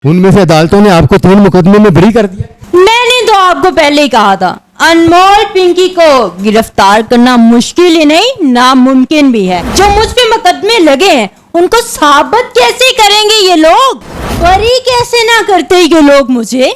उनमें से अदालतों ने आपको 3 मुकदमों में बरी कर दिया। मैंने तो आपको पहले ही कहा था, अनमोल पिंकी को गिरफ्तार करना मुश्किल ही नहीं नामुमकिन भी है। जो मुझ पे मुकदमे लगे हैं उनको साबित कैसे करेंगे ये लोग? बरी कैसे ना करते ये लोग मुझे?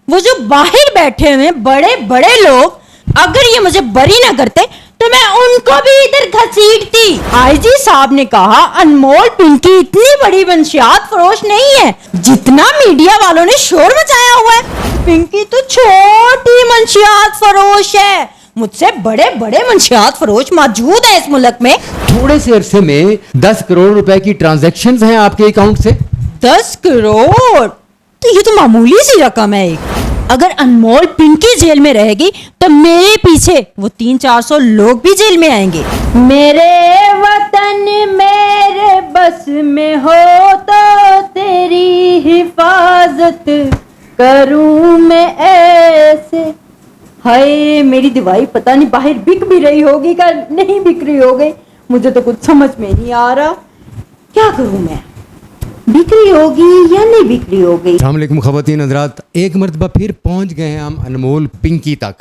वो जो बाहर बैठे हुए बड़े बड़े लोग, अगर ये मुझे बरी ना करते तो मैं उनको भी इधर घसीटती। आईजी साहब ने कहा अनमोल पिंकी इतनी बड़ी मंशियात फरोश नहीं है जितना मीडिया वालों ने शोर मचाया हुआ है। पिंकी तो छोटी मंशियात फरोश है, मुझसे बड़े बड़े मंशियात फरोश मौजूद है इस मुल्क में। थोड़े से अरसे में 10 करोड़ रुपए की ट्रांजैक्शंस हैं आपके अकाउंट से। 10 करोड़ तो ये तो मामूली सी रकम है। अगर अनमोल पिंकी जेल में रहेगी तो मेरे पीछे वो 300-400 लोग भी जेल में आएंगे। मेरे वतन मेरे बस में हो तो तेरी हिफाजत करूं मैं ऐसे। हाय मेरी दवाई पता नहीं बाहर बिक भी रही होगी क्या नहीं बिक रही हो गई, मुझे तो कुछ समझ में नहीं आ रहा। क्या करूं मैं, बिक्री होगी या नहीं बिक्री होगी? अस्सलाम वालेकुम ख़वातीन हज़रात, एक मरतबा फिर पहुंच गए हैं हम अनमोल पिंकी तक।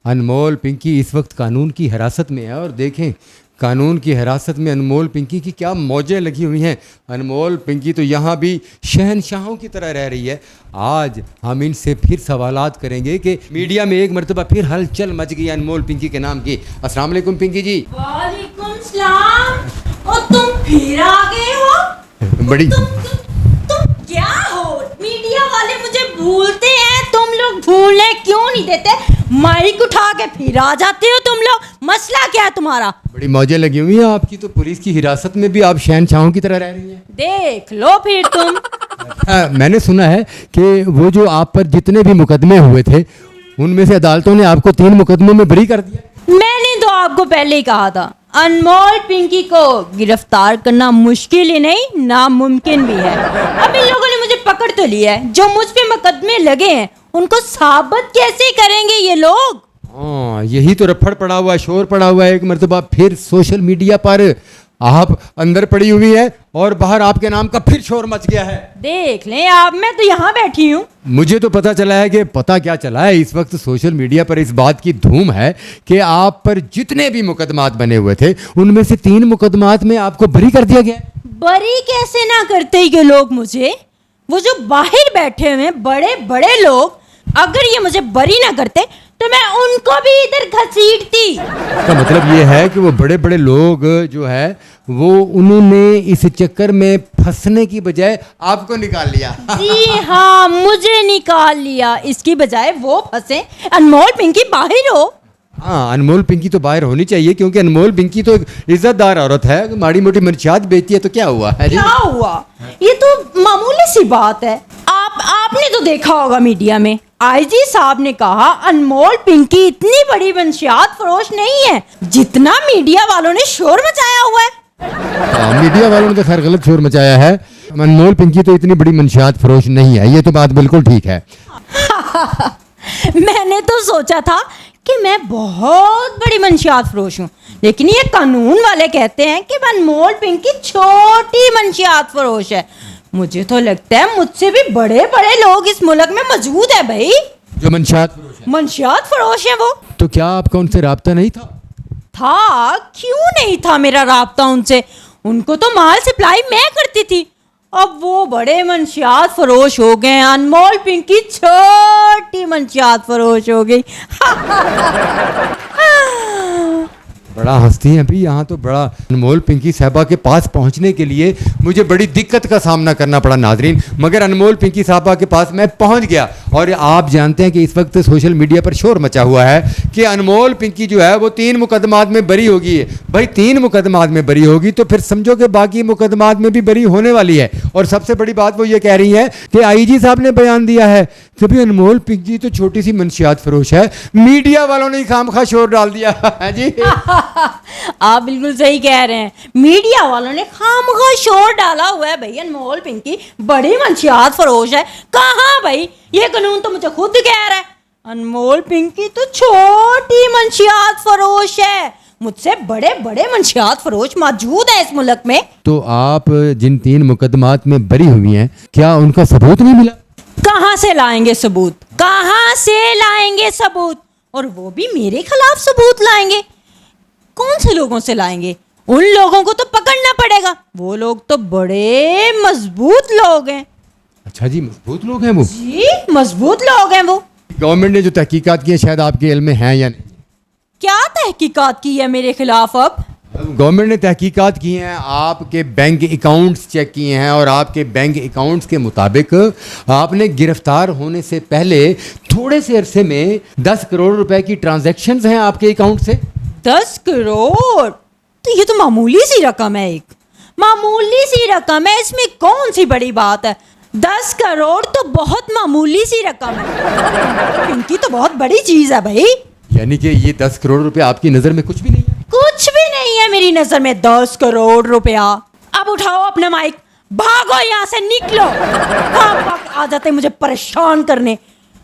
अनमोल पिंकी इस वक्त कानून की हिरासत में है और देखें कानून की हिरासत में अनमोल पिंकी की क्या मौजें लगी हुई हैं। अनमोल पिंकी तो यहाँ भी शहनशाहों की तरह रह रही है। आज हम इनसे फिर सवालात करेंगे कि मीडिया में एक मरतबा फिर हलचल मच गई अनमोल पिंकी के नाम की। अस्सलाम वालेकुम पिंकी जी। वालेकुम सलाम। और तुम फिर आ गए हो? बड़ी तुम क्या हो? मीडिया वाले मुझे भूलते हैं, तुम लोग भूलने क्यों नहीं देते? माइक उठा के फिर आ जाते हो तुम लोग, मसला क्या है तुम्हारा? बड़ी मौजें लगी हुई हैं आपकी, तो पुलिस की हिरासत में भी आप शहनशाहों की तरह रह रही हैं। देख लो फिर तुम। मैंने सुना है कि वो जो आप पर जितने भी मुकदमे हुए थे उनमें से अदालतों ने आपको 3 मुकदमों में बरी कर दिया। मैंने तो आपको पहले ही कहा था, अनमोल पिंकी को गिरफ्तार करना मुश्किल ही नहीं नामुमकिन भी है। अब इन लोगों ने मुझे पकड़ तो लिया है, जो मुझ पे मुकदमे लगे हैं उनको साबित कैसे करेंगे ये लोग? हाँ, यही तो रफड़ पड़ा हुआ है, शोर पड़ा हुआ है। एक मरतबा फिर सोशल मीडिया पर आप अंदर पड़ी हुई है और बाहर आपके नाम का फिर शोर मच गया है। देख लें आप, मैं तो यहाँ बैठी हूँ। मुझे तो पता चला है कि पता क्या चला है, इस वक्त सोशल मीडिया पर इस बात की धूम है कि आप पर जितने भी मुकदमात बने हुए थे उनमें से 3 मुकदमात में आपको बरी कर दिया गया। बरी कैसे ना करते ये लोग मुझे? वो जो बाहर बैठे हुए बड़े बड़े लोग, अगर ये मुझे बरी ना करते तो मैं उनको भी इधर घसीटती। इसका मतलब ये है कि वो बड़े बड़े लोग जो है वो उन्होंने इस चक्कर में फंसने की बजाय आपको निकाल लिया। जी हाँ, मुझे निकाल लिया, इसकी बजाय वो फंसे। अनमोल पिंकी बाहर हो। हाँ, अनमोल पिंकी तो बाहर होनी चाहिए क्योंकि अनमोल पिंकी तो एक इज्जतदार औरत है। माड़ी मोटी मंशियात बेचती है तो क्या हुआ है जी? क्या हुआ? ये तो मामूली सी बात है। आपने तो देखा होगा मीडिया में आईजी साहब ने कहा अनमोल पिंकी इतनी बड़ी मंशियात फरोश नहीं है जितना मीडिया वालों ने शोर मचाया हुआ है। मीडिया वालों ने तो खैर गलत शोर मचाया है। अनमोल पिंकी तो इतनी बड़ी मंशियात फरोश नहीं है, ये तो बात बिल्कुल ठीक है। मैंने तो सोचा था कि मैं बहुत बड़ी मंशियात फरोश हूँ, लेकिन ये कानून वाले कहते हैं कि अनमोल पिंकी छोटी मंशियात फरोश है। मुझे तो लगता है मुझसे भी बड़े बड़े लोग इस मुल्क में मौजूद है भाई, जो मंशियात फरोश है वो। तो क्या आपका उनसे राब्ता नहीं था? क्यों नहीं था मेरा राब्ता उनसे? उनको तो माल सप्लाई मैं करती थी। अब वो बड़े मंशियात फरोश हो गए, अनमोल पिंकी छोटी मंशियात फरोश हो गई। बड़ा हंसती हैं अभी यहाँ तो। बड़ा अनमोल पिंकी साहबा के पास पहुँचने के लिए मुझे बड़ी दिक्कत का सामना करना पड़ा नाजरीन, मगर अनमोल पिंकी साहबा के पास मैं पहुँच गया। और आप जानते हैं कि इस वक्त सोशल मीडिया पर शोर मचा हुआ है कि अनमोल पिंकी जो है वो 3 मुकदमात में बरी होगी। भाई 3 मुकदमात में बरी होगी तो फिर समझो कि बाकी मुकदमात में भी बरी होने वाली है। और सबसे बड़ी बात वो ये कह रही है कि आईजी साहब ने बयान दिया है कि भाई अनमोल पिंकी तो छोटी सी मंशियात फरोश है, मीडिया वालों ने खामखा शोर डाल दिया है जी। आप बिल्कुल सही कह रहे हैं, मीडिया वालों ने खामखा शोर डाला हुआ है। भाई अनमोल पिंकी बड़ी मंशियात फरोश है। कहाँ भाई, ये कानून तो मुझे खुद कह रहा है अनमोल पिंकी तो छोटी मंशियात फरोश है, मुझसे बड़े बड़े मंशियात फरोश मौजूद है इस मुल्क में। तो आप जिन 3 मुकदमात में बरी हुई हैं क्या उनका सबूत नहीं मिला? कहाँ से लाएंगे सबूत, कहाँ से लाएंगे सबूत, और वो भी मेरे खिलाफ सबूत लाएंगे? कौन से लोगों से लाएंगे? उन लोगों को तो पकड़ना पड़ेगा, वो लोग तो बड़े मजबूत लोग हैं। अच्छा जी, मजबूत लोग हैं वो? जी मजबूत लोग हैं वो। गवर्नमेंट ने जो तहकीकात की है शायद आपके इल्म में है या नहीं? क्या तहकीकात की है मेरे खिलाफ? अब गवर्नमेंट ने तहकीकात की हैं, आपके बैंक अकाउंट्स चेक किए हैं और आपके बैंक अकाउंट्स के मुताबिक आपने गिरफ्तार होने से पहले थोड़े से अरसे में 10 करोड़ रुपए की ट्रांजैक्शंस हैं आपके अकाउंट से। 10 करोड़ तो ये तो मामूली सी रकम है, एक मामूली सी रकम है, इसमें कौन सी बड़ी बात है? 10 करोड़ तो बहुत मामूली सी रकम है, इनकी तो बहुत बड़ी चीज है भाई। यानी कि ये 10 करोड़ रुपए आपकी नज़र में कुछ भी नहीं है? कुछ भी नहीं है मेरी नजर में 10 करोड़ रुपया। अब उठाओ अपना माइक, भागो यहाँ से, निकलो। आ जाते हैं मुझे परेशान करने।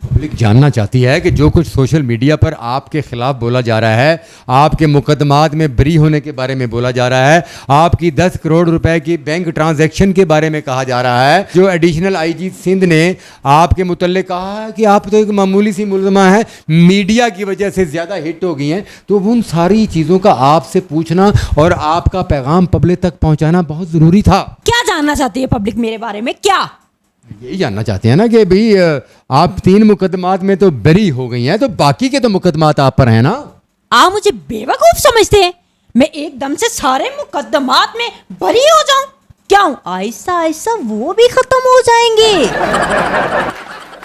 पब्लिक जानना चाहती है कि जो कुछ सोशल मीडिया पर आपके खिलाफ बोला जा रहा है, आपके मुकदमात में बरी होने के बारे में बोला जा रहा है, आपकी 10 करोड़ रुपए की बैंक ट्रांजैक्शन के बारे में कहा जा रहा है, जो एडिशनल आईजी सिंध ने आपके मुतल्लिक कहा है कि आप तो एक मामूली सी मुलज़मा है, मीडिया की वजह से ज़्यादा हिट हो गई हैं, तो उन सारी चीज़ों का आपसे पूछना और आपका पैगाम पब्लिक तक पहुँचाना बहुत ज़रूरी था। क्या जानना चाहती है पब्लिक मेरे बारे में? क्या यही जानना चाहते हैं ना कि भाई आप 3 मुकदमात में तो बरी हो गई हैं, तो बाकी के तो मुकदमात आप पर हैं ना? आप मुझे बेवकूफ समझते हैं? मैं एकदम से सारे मुकदमात में बरी हो जाऊं? क्या हूं? आहिस्ता आहिस्ता वो भी खत्म हो जाएंगे।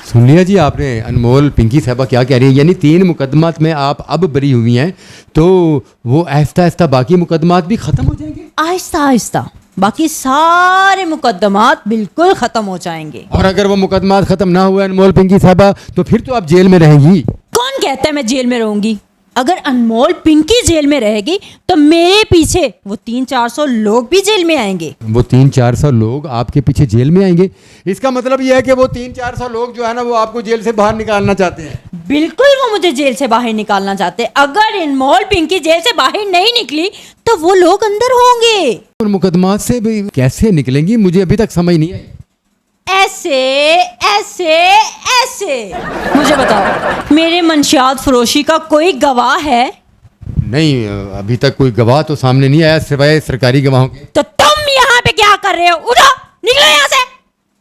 सुन लिया जी आपने अनमोल पिंकी साहबा क्या कह रही है, यानी 3 मुकदमात में आप अब बरी हुई हैं, तो वो आहिस्ता आहिस्ता बाकी मुकदमात भी खत्म हो जाएंगे? आहिस्ता आहिस्ता बाकी सारे मुकदमात बिल्कुल खत्म हो जाएंगे। और अगर वो मुकदमात खत्म ना हुए अनमोल पिंकी साहबा, तो फिर तो आप जेल में रहेंगी। कौन कहता है मैं जेल में रहूंगी? अगर अनमोल पिंकी जेल में रहेगी तो मेरे पीछे वो 300-400 लोग भी जेल में आएंगे। वो 300-400 लोग आपके पीछे जेल में आएंगे? इसका मतलब यह है कि वो 300-400 लोग जो है ना, वो आपको जेल से बाहर निकालना चाहते हैं? बिल्कुल वो मुझे जेल से बाहर निकालना चाहते हैं। अगर अनमोल पिंकी जेल से बाहर नहीं निकली तो वो लोग अंदर होंगे। उन मुकदमात से भी कैसे निकलेंगी, मुझे अभी तक समझ नहीं आई। ऐसे ऐसे ऐसे मुझे बताओ, मेरे मंशियात फरोशी का कोई गवाह है? नहीं, अभी तक कोई गवाह तो सामने नहीं आया सिवाय सरकारी गवाहों के। तो तुम यहाँ पे क्या कर रहे हो? उठो, निकलो यहाँ से,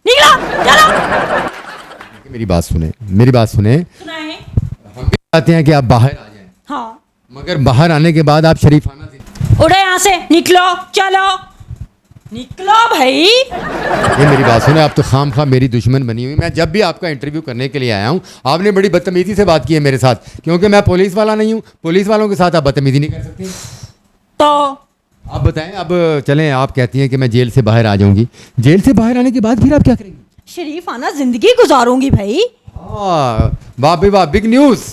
निकलो, चलो। मेरी बात सुने, मेरी बात सुने। सुनाए? हम भी चाहते हैं कि आप बाहर आ जाएं, हाँ, मगर बाहर आने के बाद आप शरीफाना उठो यहाँ से, निकलो, चलो, निकलो भाई। ये मेरी बात सुने, आप तो खाम खा मेरी दुश्मन बनी हुई। मैं जब भी आपका इंटरव्यू करने के लिए आया हूँ, आपने बड़ी बदतमीजी से बात की है मेरे साथ, क्योंकि मैं पुलिस वाला नहीं हूँ। पुलिस वालों के साथ आप बदतमीजी नहीं कर सकते। तो आप बताएं, अब चलें, आप कहती हैं कि मैं जेल से बाहर आ जाऊंगी, जेल से बाहर आने के बाद फिर आप क्या करेंगी? शरीफाना जिंदगी गुजारूंगी भाई। हाँ, वाह भाई वाह, बिग न्यूज़,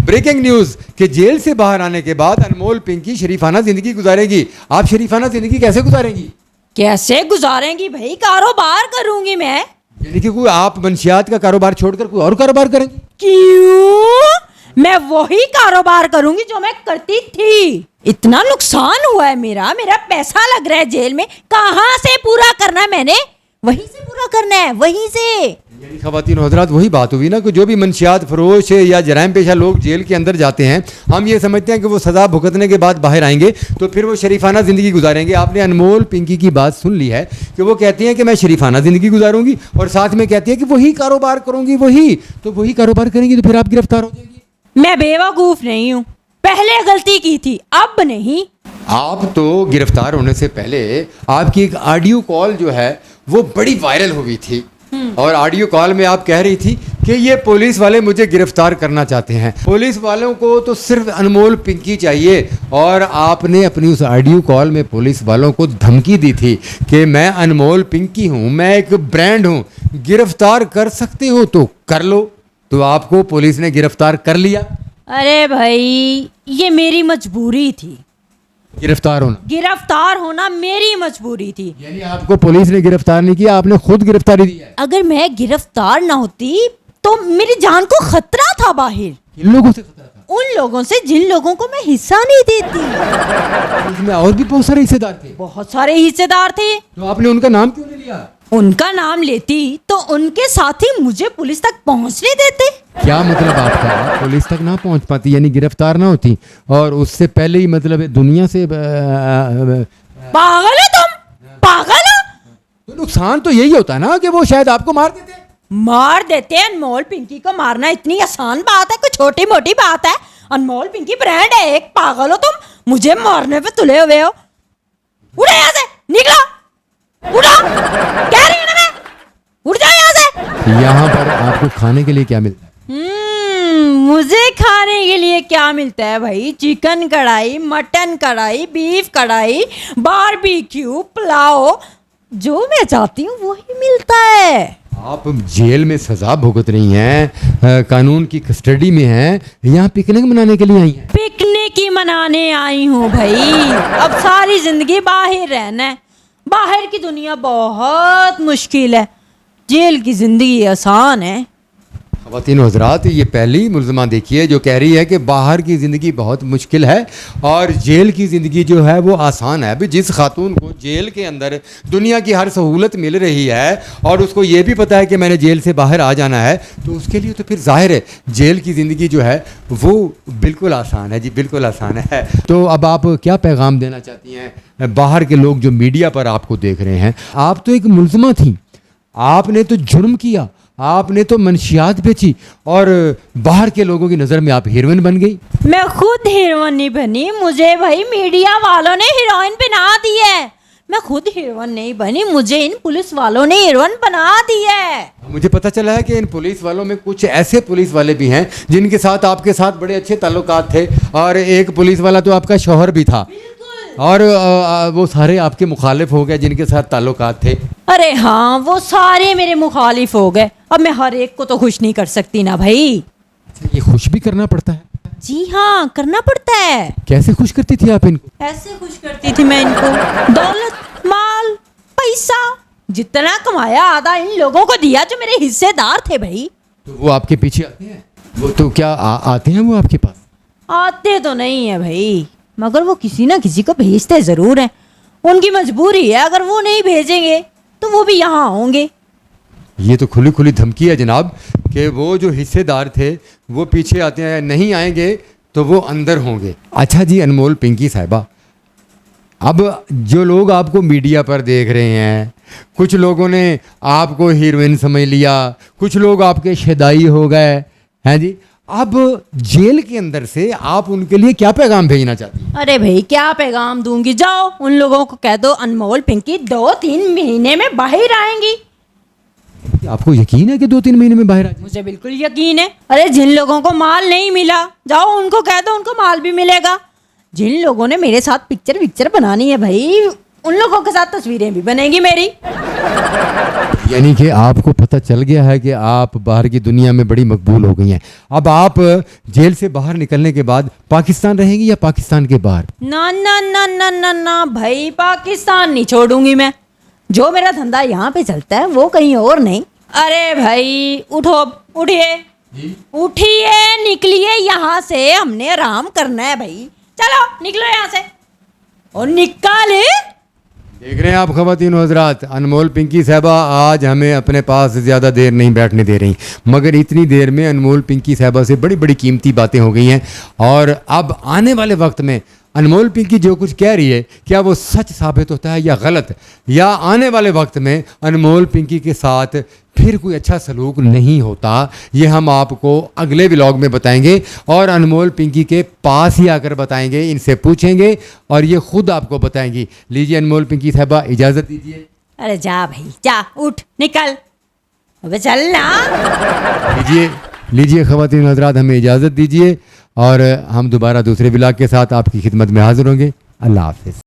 ब्रेकिंग न्यूज़ कि जेल से बाहर आने के बाद अनमोल पिंकी शरीफाना जिंदगी गुजारेगी। आप शरीफाना जिंदगी कैसे गुजारेंगी? कैसे गुजारेंगी भाई? कारोबार करूंगी मैं। यानी कि कोई आप मंशियात का कारोबार छोड़कर कोई और कारोबार करेंगी? क्यों? मैं वही कारोबार करूंगी जो मैं करती थी। इतना नुकसान हुआ है मेरा पैसा लग रहा है जेल में, कहाँ से पूरा करना है मैंने? वहीं से पूरा करना है, वहीं से। यानी ख़वातीन हज़रात, वही बात हुई ना कि जो भी मंशियात फरोश या जराइम पेशा लोग जेल के अंदर जाते हैं, हम ये समझते हैं कि वो सज़ा भुगतने के बाद बाहर आएंगे तो फिर वो शरीफाना ज़िंदगी गुजारेंगे। आपने अनमोल पिंकी की बात सुन ली है कि वो कहती हैं कि मैं शरीफाना ज़िंदगी गुजारूंगी और साथ में कहती है कि वही कारोबार करूंगी। वही कारोबार करेंगी तो फिर आप गिरफ्तार हो जाएंगी। मैं बेवकूफ़ नहीं हूँ, पहले गलती की थी, अब नहीं। आप तो गिरफ्तार होने से पहले आपकी एक ऑडियो कॉल जो है वो बड़ी वायरल हुई थी, और ऑडियो कॉल में आप कह रही थी कि ये पुलिस वाले मुझे गिरफ्तार करना चाहते हैं, पुलिस वालों को तो सिर्फ अनमोल पिंकी चाहिए। और आपने अपनी उस ऑडियो कॉल में पुलिस वालों को धमकी दी थी कि मैं अनमोल पिंकी हूँ, मैं एक ब्रांड हूँ, गिरफ्तार कर सकते हो तो कर लो। तो आपको पुलिस ने गिरफ्तार कर लिया। अरे भाई, ये मेरी मजबूरी थी। गिरफ्तार होना मेरी मजबूरी थी। यानी आपको पुलिस ने गिरफ्तार नहीं किया, आपने खुद गिरफ्तारी दी है। अगर मैं गिरफ्तार ना होती तो मेरी जान को खतरा था बाहर। किन लोगों से खतरा था? उन लोगों से जिन लोगों को मैं हिस्सा नहीं देती। इसमें और भी बहुत सारे हिस्सेदार थे। बहुत सारे हिस्सेदार थे। तो आपने उनका नाम क्यों नहीं लिया? उनका नाम लेती तो उनके साथ ही मुझे पुलिस तक पहुंचने देते। क्या मतलब आपका? आप पुलिस तक ना पहुंच पाती, यानी गिरफ्तार ना होती, और उससे पहले ही मतलब दुनिया से पागल हो तुम, पागल हो। तो नुकसान तो यही होता है ना कि वो शायद आपको मार देते। मार देते। अनमोल पिंकी को मारना इतनी आसान बात है? कोई छोटी मोटी बात है? अनमोल पिंकी ब्रांड है एक। पागल हो तुम, मुझे मारने पे तुले हुए हो। उड़ो यहाँ से, निकलो, उड़ो, कह रही हूं ना मैं, उड़ जाओ यहाँ से। यहाँ पर आपको खाने के लिए क्या मिलता है? मुझे खाने के लिए क्या मिलता है भाई? चिकन कढ़ाई, मटन कढ़ाई, बीफ कढ़ाई, बारबेक्यू, पुलाव, जो मैं चाहती हूँ वही मिलता है। आप जेल में सजा भुगत रही हैं, कानून की कस्टडी में हैं, यहाँ पिकनिक मनाने के लिए आई हैं? पिकनिक ही मनाने आई हूँ भाई। अब सारी जिंदगी बाहर रहना है। बाहर की दुनिया बहुत मुश्किल है, जेल की जिंदगी आसान है। ख़वातीन हज़रात, ये पहली मुल्ज़मा देखिए जो कह रही है कि बाहर की ज़िंदगी बहुत मुश्किल है और जेल की ज़िंदगी जो है वो आसान है। अभी जिस खातून को जेल के अंदर दुनिया की हर सहूलत मिल रही है और उसको ये भी पता है कि मैंने जेल से बाहर आ जाना है, तो उसके लिए तो फिर जाहिर है जेल की ज़िंदगी जो है वो बिल्कुल आसान है जी, बिल्कुल आसान है। तो अब आप क्या पैगाम देना चाहती हैं बाहर के लोग जो मीडिया पर आपको देख रहे हैं? आप तो एक मुल्ज़मा थी, आपने तो जुर्म किया, आपने तो मनशियात बेची और बाहर के लोगों की नज़र में आप हीरोइन बन गई। मैं खुद हीरोइन नहीं बनी, मुझे भाई मीडिया वालों ने हीरोइन बना दी है। मैं खुद हीरोइन नहीं बनी, मुझे इन पुलिस वालों ने हीरोइन बना दी है। मुझे पता चला है कि इन पुलिस वालों में कुछ ऐसे पुलिस वाले भी हैं जिनके साथ आपके साथ बड़े अच्छे ताल्लुकात थे, और एक पुलिस वाला तो आपका शौहर भी था, और वो सारे आपके मुखालिफ हो गए जिनके साथ ताल्लुकात थे। अरे हाँ, वो सारे मेरे मुखालिफ हो गए। अब मैं हर एक को तो खुश नहीं कर सकती ना भाई। ये खुश भी करना पड़ता है? जी हाँ, करना पड़ता है। कैसे खुश करती थी आप इनको? ऐसे खुश करती थी मैं इनको, दौलत, माल, पैसा, जितना कमाया आधा इन लोगों को दिया जो मेरे हिस्सेदार थे भाई। तो वो आपके पीछे आते हैं? वो तो क्या आते हैं वो आपके पास? आते तो नहीं है भाई, मगर वो किसी ना किसी को भेजते जरूर हैं। उनकी मजबूरी है, अगर वो नहीं भेजेंगे तो वो भी यहाँ होंगे। ये तो खुली खुली धमकी है जनाब कि वो जो हिस्सेदार थे वो पीछे आते हैं, नहीं आएंगे तो वो अंदर होंगे। अच्छा जी अनमोल पिंकी साहिबा, अब जो लोग आपको मीडिया पर देख रहे हैं, कुछ लोगों ने आपको हीरोइन समझ लिया, कुछ लोग आपके शदाई हो गए हैं जी, अब जेल के अंदर से आप उनके लिए क्या पैगाम भेजना चाहती हैं? अरे भाई क्या पैगाम दूंगी, जाओ उन लोगों को कह दो अनमोल पिंकी 2-3 महीने में बाहर आएंगी। आपको यकीन है कि 2-3 महीने में बाहर आ जाए? मुझे बिल्कुल यकीन है। अरे जिन लोगों को माल नहीं मिला, जाओ उनको कह दो उनको माल भी मिलेगा। जिन लोगों ने मेरे साथ पिक्चर बनानी है भाई, उन लोगों के साथ तस्वीरें भी बनेंगी मेरी। यानी कि आपको पता चल गया है कि आप बाहर की दुनिया में बड़ी मकबूल हो गई हैं। अब आप जेल से बाहर निकलने के बाद पाकिस्तान रहेंगी या पाकिस्तान के बाहर? ना ना ना ना ना ना भाई, पाकिस्तान नहीं छोड़ूंगी मैं। जो मेरा धंधा यहाँ पे चलता है वो कहीं और नहीं। अरे भाई उठो, उठिए, उठिए, निकलिए यहाँ से, हमने आराम करना है भाई। चलो निकलो यहाँ से, और निकाले। देख रहे हैं आप ख़वातीन हज़रात, अनमोल पिंकी साहिबा आज हमें अपने पास ज़्यादा देर नहीं बैठने दे रही, मगर इतनी देर में अनमोल पिंकी साहिबा से बड़ी बड़ी कीमती बातें हो गई हैं। और अब आने वाले वक्त में अनमोल पिंकी जो कुछ कह रही है, क्या वो सच साबित होता है या गलत, या आने वाले वक्त में अनमोल पिंकी के साथ फिर कोई अच्छा सलूक नहीं होता, ये हम आपको अगले व्लॉग में बताएंगे और अनमोल पिंकी के पास ही आकर बताएंगे, इनसे पूछेंगे और ये खुद आपको बताएंगी। लीजिए अनमोल पिंकी साहिबा इजाज़त दीजिए। अरे जा भाई जा, उठ निकल, अबे चल ना। लीजिए ख़वातीन हज़रात, हमें इजाज़त दीजिए और हम दोबारा दूसरे व्लॉग के साथ आपकी खिदमत में हाज़िर होंगे। अल्लाह हाफ़िज़।